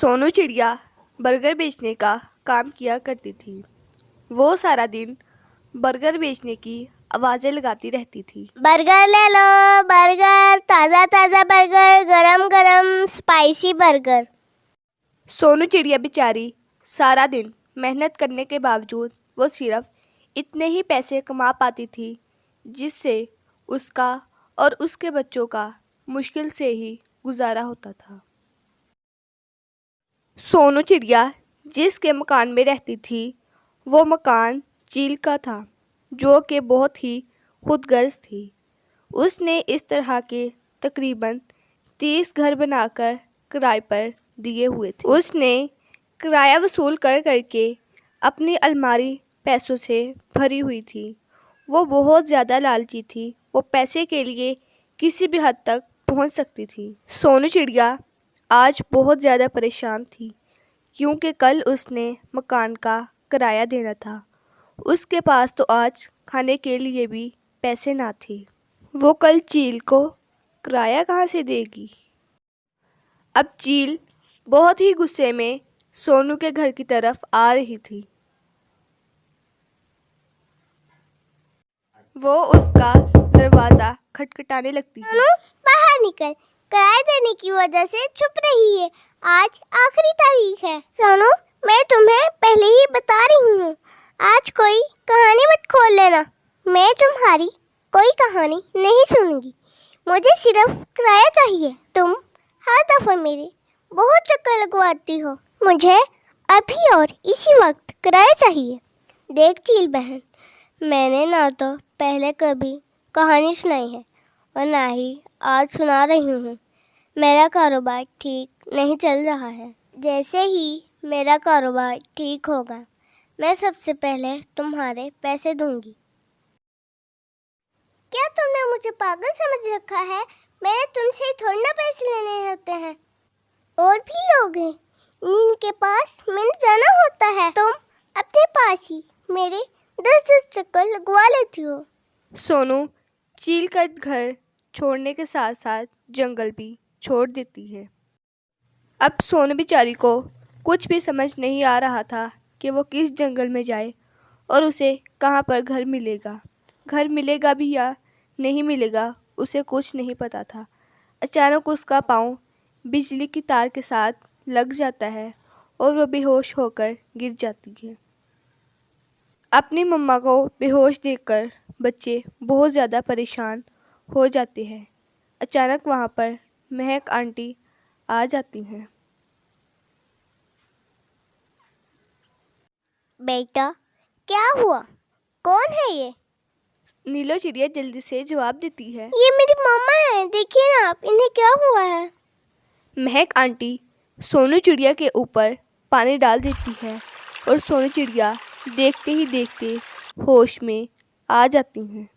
सोनू चिड़िया बर्गर बेचने का काम किया करती थी। वो सारा दिन बर्गर बेचने की आवाज़ें लगाती रहती थी। बर्गर ले लो, बर्गर, ताज़ा ताज़ा बर्गर, गरम गरम स्पाइसी बर्गर। सोनू चिड़िया बेचारी सारा दिन मेहनत करने के बावजूद वो सिर्फ इतने ही पैसे कमा पाती थी जिससे उसका और उसके बच्चों का मुश्किल से ही गुजारा होता था। सोनू चिड़िया जिसके मकान में रहती थी वो मकान चील का था, जो कि बहुत ही खुदगर्ज थी। उसने इस तरह के तकरीबन 30 घर बनाकर किराए पर दिए हुए थे। उसने किराया वसूल कर करके अपनी अलमारी पैसों से भरी हुई थी। वो बहुत ज़्यादा लालची थी। वो पैसे के लिए किसी भी हद तक पहुंच सकती थी। सोनू चिड़िया आज बहुत ज़्यादा परेशान थी क्योंकि कल उसने मकान का किराया देना था। उसके पास तो आज खाने के लिए भी पैसे ना थे। वो कल चील को किराया कहाँ से देगी? अब चील बहुत ही गुस्से में सोनू के घर की तरफ आ रही थी। वो उसका दरवाज़ा खटखटाने लगती है। सोनू, बाहर निकल, किराया देने की वजह से चुप रही है। आज आखिरी तारीख है। सोनू, मैं तुम्हें पहले ही बता रही हूँ, आज कोई कहानी मत खोल लेना। मैं तुम्हारी कोई कहानी नहीं सुनूंगी। मुझे सिर्फ किराया चाहिए। तुम हर दफा मेरे बहुत चक्कर लगवाती हो। मुझे अभी और इसी वक्त किराया चाहिए। देख चील बहन, मैंने ना तो पहले कभी कहानी सुनाई है और ना ही आज सुना रही हूँ। मेरा कारोबार ठीक नहीं चल रहा है। जैसे ही मेरा कारोबार ठीक होगा, मैं सबसे पहले तुम्हारे पैसे दूंगी। क्या तुमने मुझे पागल समझ रखा है? मैंने तुमसे थोड़ी ना पैसे लेने होते हैं। और भी लोग हैं जिनके पास मैंने जाना होता है। तुम अपने पास ही मेरे 10-10 चक्कर लगवा लेती हो। सोनू चील का घर छोड़ने के साथ साथ जंगल भी छोड़ देती है। अब सोनू बेचारी को कुछ भी समझ नहीं आ रहा था कि वो किस जंगल में जाए और उसे कहाँ पर घर मिलेगा। घर मिलेगा भी या नहीं मिलेगा उसे कुछ नहीं पता था। अचानक उसका पाँव बिजली की तार के साथ लग जाता है और वो बेहोश होकर गिर जाती है। अपनी मम्मा को बेहोश देखकर बच्चे बहुत ज़्यादा परेशान हो जाते हैं। अचानक वहाँ पर महक आंटी आ जाती हैं। बेटा, क्या हुआ? कौन है ये? नीलो चिड़िया जल्दी से जवाब देती है। ये मेरी मम्मा है। देखिए ना आप, इन्हें क्या हुआ है? महक आंटी सोनू चिड़िया के ऊपर पानी डाल देती है और सोनू चिड़िया देखते ही देखते होश में आ जाती हैं।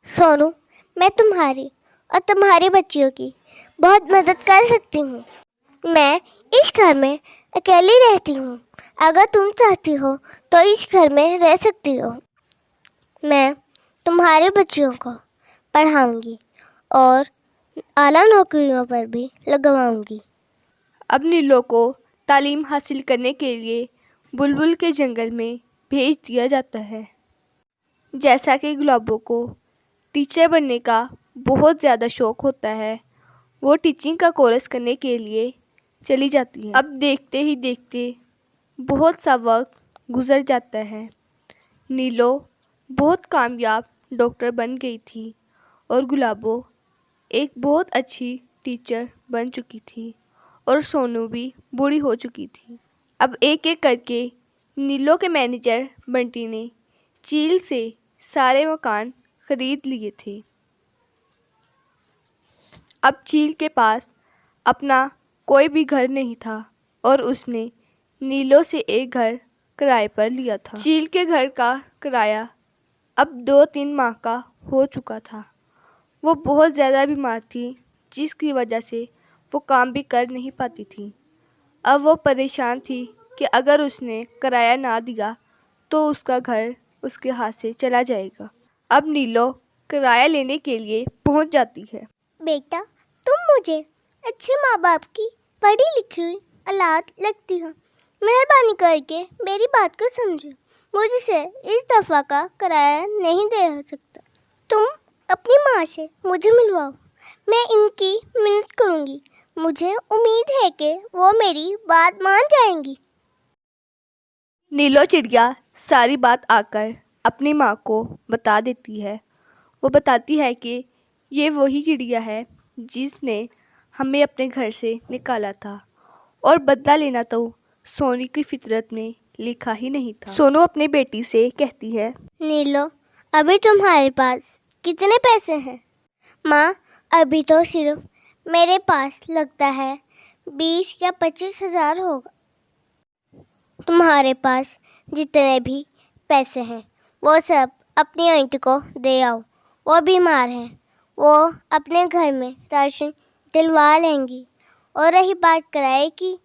सोनू, मैं तुम्हारी और तुम्हारी बच्चियों की बहुत मदद कर सकती हूँ। मैं इस घर में अकेली रहती हूँ। अगर तुम चाहती हो तो इस घर में रह सकती हो। मैं तुम्हारे बच्चियों को पढ़ाऊंगी और आला नौकरियों पर भी लगवाऊंगी। अब नीलो को तालीम हासिल करने के लिए बुलबुल के जंगल में भेज दिया जाता है। जैसा कि गुलाबों को टीचर बनने का बहुत ज़्यादा शौक़ होता है, वो टीचिंग का कोर्स करने के लिए चली जाती है। अब देखते ही देखते बहुत सा वक्त गुजर जाता है। नीलो बहुत कामयाब डॉक्टर बन गई थी और गुलाबो एक बहुत अच्छी टीचर बन चुकी थी और सोनू भी बूढ़ी हो चुकी थी। अब एक एक करके नीलो के मैनेजर बंटी ने चील से सारे मकान खरीद लिए थे। अब चील के पास अपना कोई भी घर नहीं था और उसने नीलो से एक घर किराए पर लिया था। चील के घर का किराया अब 2-3 माह का हो चुका था। वो बहुत ज़्यादा बीमार थी जिसकी वजह से वो काम भी कर नहीं पाती थी। अब वो परेशान थी कि अगर उसने किराया ना दिया तो उसका घर उसके हाथ से चला जाएगा। अब नीलो किराया लेने के लिए पहुंच जाती है। बेटा, तुम मुझे अच्छे माँ बाप की पढ़ी लिखी हुई औलाद लगती हो। मेहरबानी करके मेरी बात को समझो। मुझसे इस दफ़ा का किराया नहीं दे सकता। तुम अपनी माँ से मुझे मिलवाओ। मैं इनकी मिन्नत करूँगी। मुझे उम्मीद है कि वो मेरी बात मान जाएंगी। नीलो चिड़िया सारी बात आकर अपनी माँ को बता देती है। वो बताती है कि ये वही चिड़िया है जिसने हमें अपने घर से निकाला था और बदला लेना तो सोनू की फितरत में लिखा ही नहीं था। सोनू अपनी बेटी से कहती है, नीलो, अभी तुम्हारे पास कितने पैसे हैं? माँ, अभी तो सिर्फ मेरे पास लगता है 20 या 25 हज़ार होगा। तुम्हारे पास जितने भी पैसे हैं वो सब अपनी आंटी को दे आओ। वो बीमार है, वो अपने घर में राशन दिलवा लेंगी। और रही बात किराए की,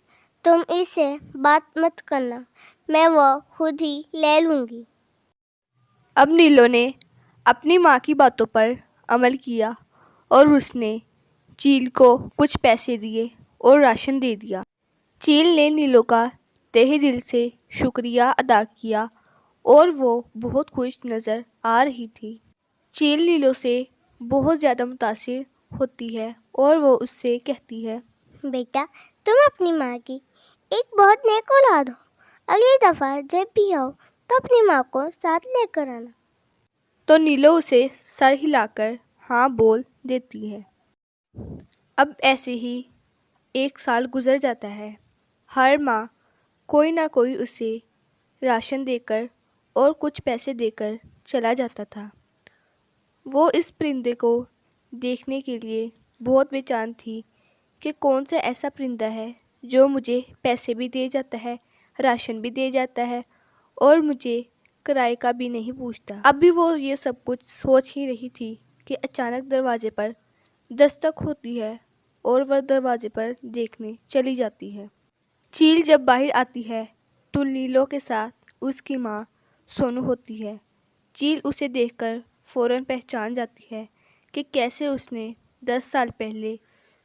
तुम इससे बात मत करना, मैं वो खुद ही ले लूँगी। अब नीलो ने अपनी माँ की बातों पर अमल किया और उसने चील को कुछ पैसे दिए और राशन दे दिया। चील ने नीलो का तहे दिल से शुक्रिया अदा किया और वो बहुत खुश नज़र आ रही थी। चील नीलो से बहुत ज़्यादा मुतासिर होती है और वो उससे कहती है, बेटा, तुम अपनी माँ की एक बहुत नेक औलाद हो। अगली दफ़ा जब भी आओ तो अपनी माँ को साथ लेकर आना। तो नीलो उसे सर हिलाकर हाँ बोल देती है। अब ऐसे ही 1 साल गुजर जाता है। हर माह कोई ना कोई उसे राशन देकर और कुछ पैसे देकर चला जाता था। वो इस परिंदे को देखने के लिए बहुत बेचैन थी कि कौन सा ऐसा परिंदा है जो मुझे पैसे भी दे जाता है, राशन भी दे जाता है और मुझे किराए का भी नहीं पूछता। अब भी वो ये सब कुछ सोच ही रही थी कि अचानक दरवाजे पर दस्तक होती है और वह दरवाजे पर देखने चली जाती है। चील जब बाहर आती है तो नीलो के साथ उसकी माँ सोनू होती है। चील उसे देखकर फ़ौरन पहचान जाती है कि कैसे उसने 10 साल पहले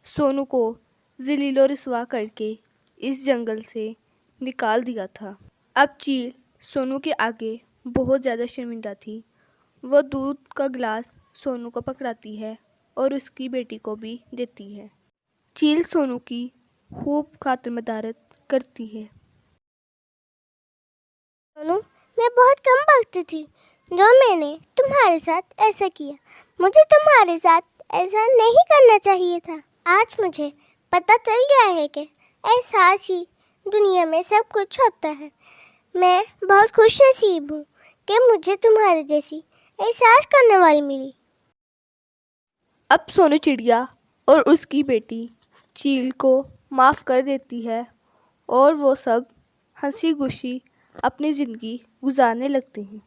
सोनू को ज़लीलो रुसवा करके इस जंगल से निकाल दिया था। अब चील सोनू के आगे बहुत ज़्यादा शर्मिंदा थी। वह दूध का गिलास सोनू को पकड़ाती है और उसकी बेटी को भी देती है। चील सोनू की खूब खातिरमदारत करती है। सोनू, मैं बहुत कम वक्त थी जो मैंने तुम्हारे साथ ऐसा किया। मुझे तुम्हारे साथ ऐसा नहीं करना चाहिए था। आज मुझे पता चल गया है कि एहसास ही दुनिया में सब कुछ होता है। मैं बहुत खुश नसीब हूँ कि मुझे तुम्हारे जैसी एहसास करने वाली मिली। अब सोनू चिड़िया और उसकी बेटी चील को माफ़ कर देती है और वो सब हंसी खुशी अपनी ज़िंदगी गुजारने लगते हैं।